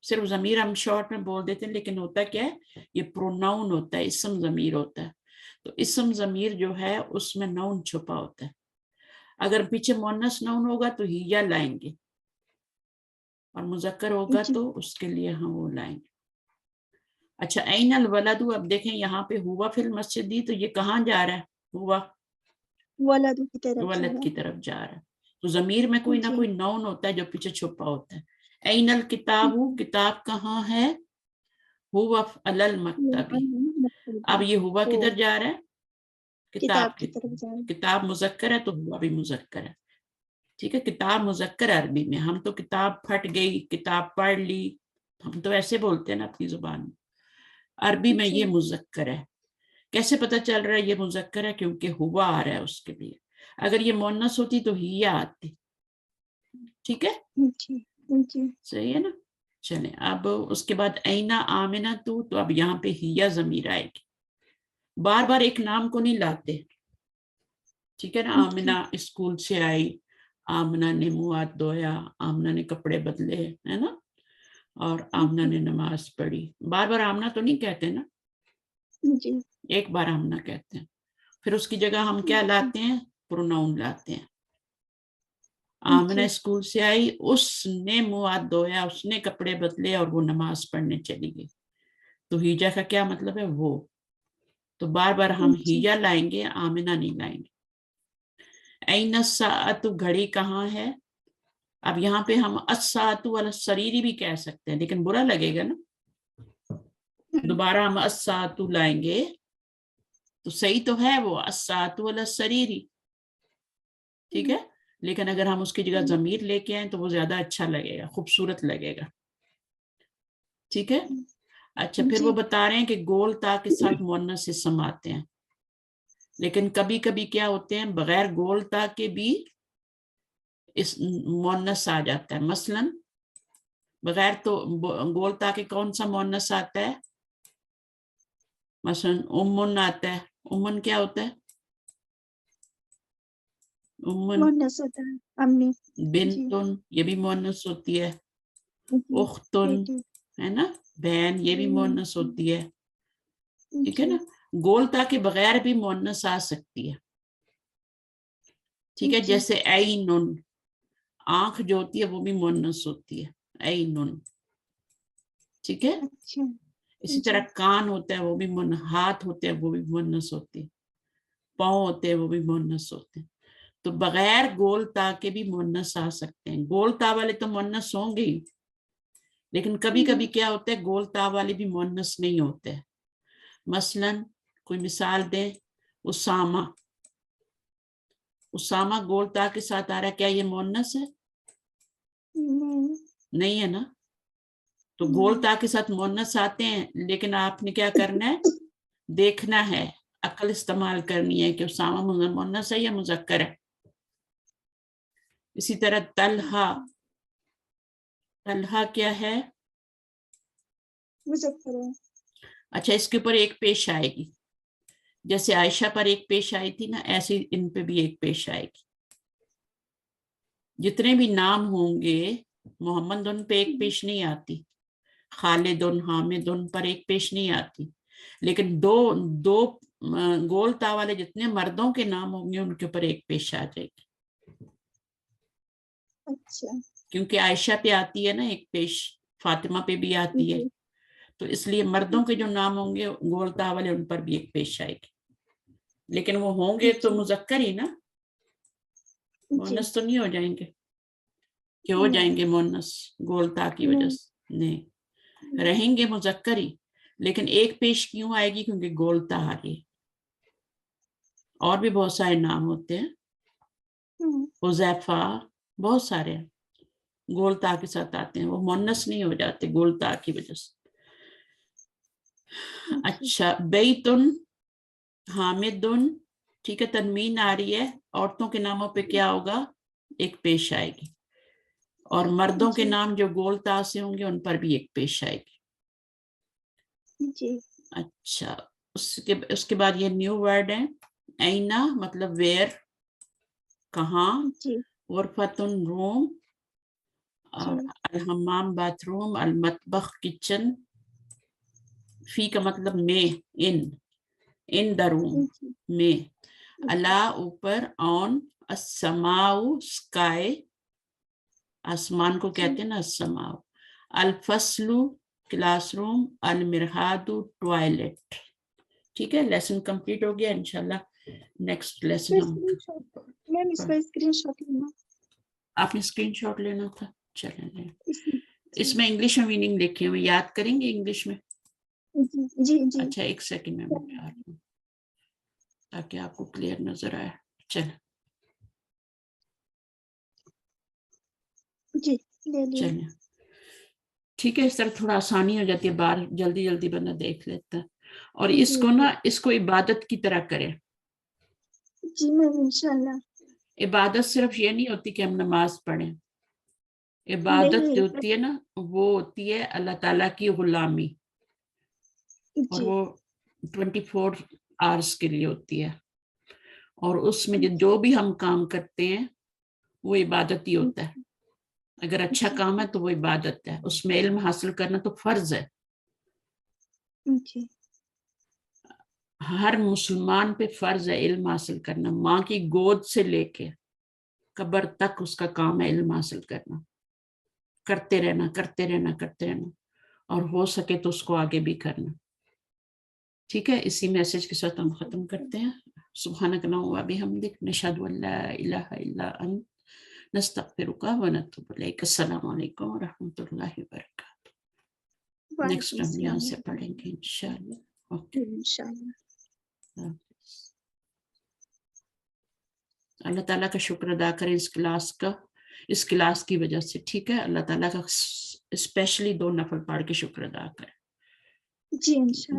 صرف ضمیر ہم شارٹ میں بول دیتے ہیں, لیکن ہوتا کیا ہے, یہ پروناؤن ہوتا ہے, اسم ضمیر ہوتا ہے. تو اسم ضمیر جو ہے اس میں نون چھپا ہوتا ہے. اگر پیچھے مؤنث نون ہوگا تو ہیا لائیں گے, اور مذکر ہوگا تو اس کے لیے ہم وہ لائیں گے. اچھا, این الولد, اب دیکھیں یہاں پہ ہوا فی المسجد دی, تو یہ کہاں جا رہا ہے؟ ہوا ولد کی طرف. ولد کی طرف جا رہا ہے. تو ضمیر میں کوئی نہ کوئی نون ہوتا ہے جو پیچھے چھپا ہوتا ہے. این الکتاب, کتاب کہاں ہے؟ ہوا علی المکتب. اب یہ ہوا کدھر جا رہا ہے؟ کتاب کی طرف. کتاب مذکر ہے تو ہوا بھی مذکر ہے. ٹھیک ہے, کتاب مذکر عربی میں. ہم تو کتاب پھٹ گئی, کتاب پڑھ لی, ہم تو ایسے بولتے ہیں نا اپنی زبان میں. عربی میں یہ مذکر ہے. کیسے پتہ چل رہا ہے یہ مذکر ہے؟ کیونکہ ہوا آ رہا ہے اس کے لیے. اگر یہ مؤنث ہوتی تو ہیا آتی. ٹھیک ہے, صحیح ہے نا. چلیں, اب اس کے بعد اینا آمنہ تو اب یہاں پہ ہیا ضمیر آئے گی. بار بار ایک نام کو نہیں لاتے. ٹھیک ہے نا. آمنہ اسکول سے آئی, آمنہ نے منہ ہاتھ دھویا, آمنہ نے کپڑے بدلے, ہے نا, اور آمنہ نے نماز پڑھی. بار بار آمنہ تو نہیں کہتے نا, ایک بار آمنہ کہتے ہیں. پھر اس کی جگہ ہم کیا لاتے ہیں؟ پروناؤن لاتے ہیں. آمنہ اسکول سے آئی, اس نے منہ ہاتھ دھویا, اس نے کپڑے بدلے, اور وہ نماز پڑھنے چلی گئی. تو ہیجا کا کیا مطلب ہے؟ وہ. تو بار بار ہم ہیجا لائیں گے, آمنہ نہیں لائیں گے. این الساعۃ, گھڑی کہاں ہے؟ اب یہاں پہ ہم الساعۃ علی السریر بھی کہہ سکتے ہیں, لیکن برا لگے گا نا. دوبارہ ہم الساعۃ لائیں گے تو صحیح تو ہے وہ الساعۃ علی السریر, ٹھیک ہے, لیکن اگر ہم اس کی جگہ ضمیر لے کے آئیں تو وہ زیادہ اچھا لگے گا, خوبصورت لگے گا. ٹھیک ہے. اچھا, پھر وہ بتا رہے ہیں کہ گول تا کے ساتھ مؤنث اسم آتے ہیں, لیکن کبھی کبھی کیا ہوتے ہیں بغیر گول تا کے بھی اس مؤنث آ جاتا ہے. مثلا بغیر تو گول تا کے کون سا مؤنث آتا ہے؟ مثلا امن آتا ہے. امن کیا ہوتا ہے؟ امن. بنتن, یہ بھی مؤنث ہوتی ہے. اختن, ہے نا, بہن, یہ بھی مؤنث ہوتی ہے. ٹھیک ہے نا. گول تا کے بغیر بھی مؤنث آ سکتی ہے. ٹھیک ہے. جی. جیسے عینن, آنکھ جو ہوتی ہے وہ بھی مؤنث ہوتی ہے, عینن. ٹھیک ہے. اچھا. اسی طرح کان ہوتا ہے وہ بھی ہاتھ ہوتے ہیں وہ بھی مؤنث ہوتے ہیں, پاؤں ہوتے ہیں وہ بھی مؤنث ہوتے ہیں. تو بغیر گول تا کے بھی مؤنث آ سکتے ہیں. گول تا والے تو مؤنث ہوں گے ہی, لیکن کبھی کبھی کیا ہوتا ہے گول تا والے بھی مؤنث نہیں ہوتے. مثلاً کوئی مثال دیں, اسامہ. اسامہ گول تا کے ساتھ آ رہا ہے, کیا یہ مؤنث ہے؟ نہیں ہے نا. تو گول تا کے ساتھ مؤنث آتے ہیں, لیکن آپ نے کیا کرنا ہے, دیکھنا ہے, عقل استعمال کرنی ہے کہ اسامہ مؤنث ہے یا مذکر ہے. اسی طرح طلحہ, طلحہ کیا ہے؟ مذکر ہے. اچھا, اس کے اوپر ایک پیش آئے گی, جیسے عائشہ پر ایک پیش آئی تھی نا, ایسے ان پہ بھی ایک پیش آئے گی. جتنے بھی نام ہوں گے محمد ان پہ ایک پیش نہیں آتی, خالد ان, حامد ان پر ایک پیش نہیں آتی, لیکن دو گول تا والے جتنے مردوں کے نام ہوں گے ان کے اوپر ایک پیش آ جائے گی. اچھا. کیونکہ عائشہ پہ آتی ہے نا ایک پیش, فاطمہ پہ بھی آتی ہے, تو اس لیے مردوں کے جو نام ہوں گے گول تا والے ان پر بھی ایک پیش آئے گی, لیکن وہ ہوں گے تو مذکر ہی نا, مؤنث تو نہیں ہو جائیں گے, کہ ہو جائیں گے مؤنث گول تا کی وجہ سے, نہیں, رہیں گے مذکر ہی, لیکن ایک پیش کیوں آئے گی, کیونکہ گول تا آ رہی ہے. اور بھی بہت سارے نام ہوتے ہیں, حذیفہ, بہت سارے گول تا کے ساتھ آتے ہیں, وہ مؤنث نہیں ہو جاتے گول تا کی وجہ سے. اچھا, بیتن, حامدن, ٹھیک ہے, تنوین آ رہی ہے, عورتوں کے ناموں پہ کیا ہوگا, ایک پیش آئے گی, اور مردوں کے نام جو گول تا سے ہوں گے ان پر بھی ایک پیش آئے گی. اچھا, اس کے بعد یہ نیو ورڈ ہے, اینا مطلب ویئر, کہاں, غرفتن روم, اور الحمام باتھ روم, المطبخ کچن, فی کا مطلب میں, ان دا روم میں, اللہ اوپر, آن, السماء سکائے, آسمان کو کہتے ہیں نا السماء, الفصل کلاس روم, المرحاد ٹوائلٹ. ٹھیک ہے, لیسن کمپلیٹ ہو گیا. انشاءاللہ نیکسٹ لیسن ہم, میم اس کا اسکرین شاٹ لینا. آپ نے اسکرین شاٹ لینا تھا, چلیں لیں. اس میں انگلش میں میننگ لکھے ہوئے, یاد کریں گے انگلش میں؟ جی جی. اچھا, ایک سیکنڈ میں بتا رہی ہوں تاکہ آپ کو کلیئر نظر آئے. چلیں جی لے لیا. چلیں, ٹھیک ہے, اس طرح تھوڑا آسانی ہو جاتی ہے, باہر جلدی جلدی بندہ دیکھ لیتا ہے. اور اس کو نا, اس کو عبادت کی طرح کرے. جی میم انشاءاللہ. عبادت صرف یہ نہیں ہوتی کہ ہم نماز پڑھیں, عبادت جو ہوتی ہے نا وہ ہوتی ہے اللہ تعالیٰ کی غلامی, اور وہ 24 آورس کے لیے ہوتی ہے, اور اس میں جو بھی ہم کام کرتے ہیں وہ عبادت ہی ہوتا ہے. اگر اچھا کام ہے تو وہ عبادت ہے, اس میں علم حاصل کرنا تو فرض ہے. ہر مسلمان پہ فرض ہے علم حاصل کرنا, ماں کی گود سے لے کے قبر تک اس کا کام ہے علم حاصل کرنا, کرتے رہنا کرتے رہنا کرتے رہنا, اور ہو سکے تو اس کو آگے بھی کرنا. ٹھیک ہے, اسی میسج کے ساتھ ہم ختم کرتے ہیں. سبحانک اللہم و بحمدک, نشہد ان لا الہ الا انت, نستغفرک و نتوب الیک. السلام علیکم و رحمۃ اللہ وبرکاتہ. نیکسٹ ہم یہاں سے پڑھیں گے انشاءاللہ. اوکے, اللہ تعالیٰ کا شکر ادا کریں اس کلاس کی وجہ سے. ٹھیک ہے, اللہ تعالیٰ کا اسپیشلی 2 نفل پڑھ کے شکر ادا کریں.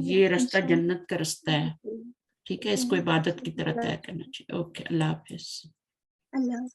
یہ رستہ جنت کا رستہ ہے. ٹھیک ہے, اس کو عبادت کی طرح طے کرنا چاہیے. اوکے, اللہ حافظ.